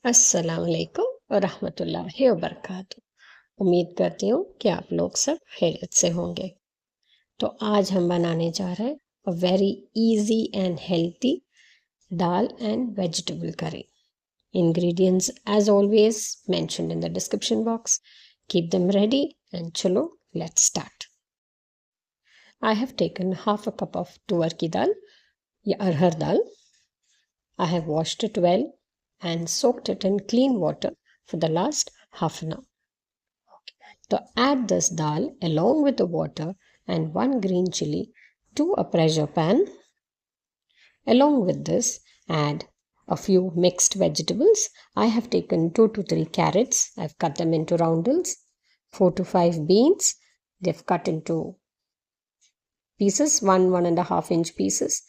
अस्सलाम वालेकुम और रहमतुल्लाहि व बरकातहू। उम्मीद करती हूँ कि आप लोग सब खैरियत से होंगे। तो आज हम बनाने जा रहे हैं a very easy and healthy dal and vegetable curry. Ingredients as always mentioned in the description box. Keep them ready and chalo, let's start. I have taken half a cup of tuvar ki dal ya arhar dal. I have washed it well and soaked it in clean water for the last half an hour. So add this dal along with the water and one green chilli to a pressure pan. Along with this, add a few mixed vegetables. I have taken 2 to 3 carrots. I've cut them into roundels. 4 to 5 beans. They've cut into pieces, 1.5 inch pieces.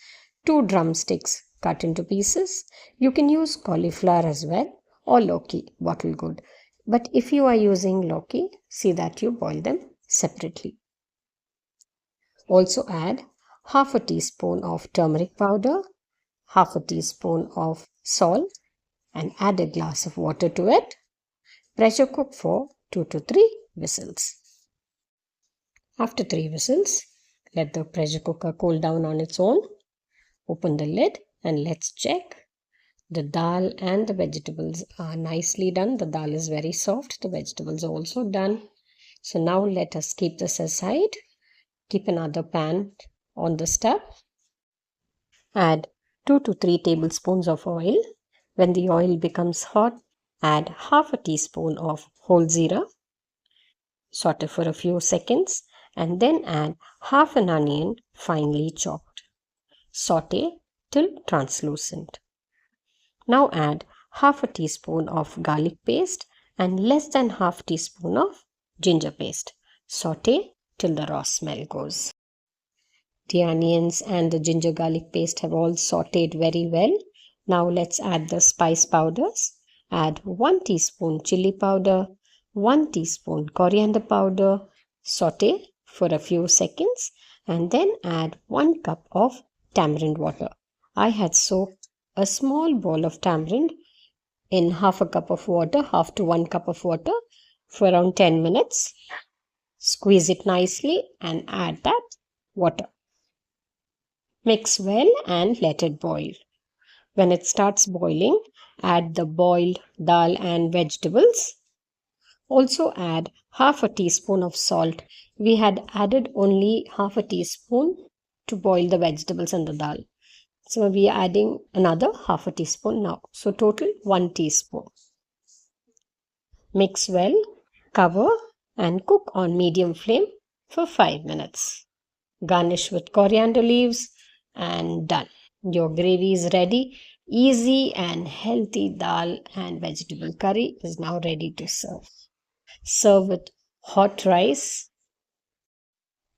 2 drumsticks cut into pieces. You can use cauliflower as well or lauki, bottle gourd. But if you are using lauki, see that you boil them separately. Also add half a teaspoon of turmeric powder, half a teaspoon of salt, and add a glass of water to it. Pressure cook for 2 to 3 whistles. After 3 whistles, let the pressure cooker cool down on its own. Open the lid and let's check. The dal and the vegetables are nicely done. The dal is very soft. The vegetables are also done. So now let us keep this aside. Keep another pan on the stove. Add 2 to 3 tablespoons of oil. When the oil becomes hot, add half a teaspoon of whole zira. Saute for a few seconds and then add half an onion finely chopped. Saute till translucent. Now add half a teaspoon of garlic paste and less than half teaspoon of ginger paste. Saute till the raw smell goes. The onions and the ginger garlic paste have all sauteed very well. Now let's add the spice powders. Add 1 teaspoon chilli powder, 1 teaspoon coriander powder. Saute for a few seconds and then add 1 cup of tamarind water. I had soaked a small bowl of tamarind in half a cup of water, half to 1 cup of water for around 10 minutes. Squeeze it nicely and add that water. Mix well and let it boil. When it starts boiling, add the boiled dal and vegetables. Also add half a teaspoon of salt. We had added only half a teaspoon to boil the vegetables and the dal. So we are adding another half a teaspoon now. So total 1 teaspoon. Mix well, cover and cook on medium flame for 5 minutes. Garnish with coriander leaves and done. Your gravy is ready. Easy and healthy dal and vegetable curry is now ready to serve. Serve with hot rice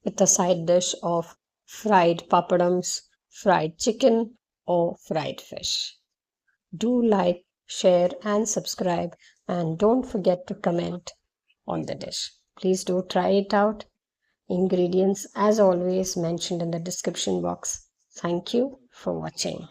with a side dish of fried papadums, fried chicken or fried fish. Do like, share and subscribe and don't forget to comment on the dish. Please do try it out. Ingredients as always mentioned in the description box. Thank you for watching.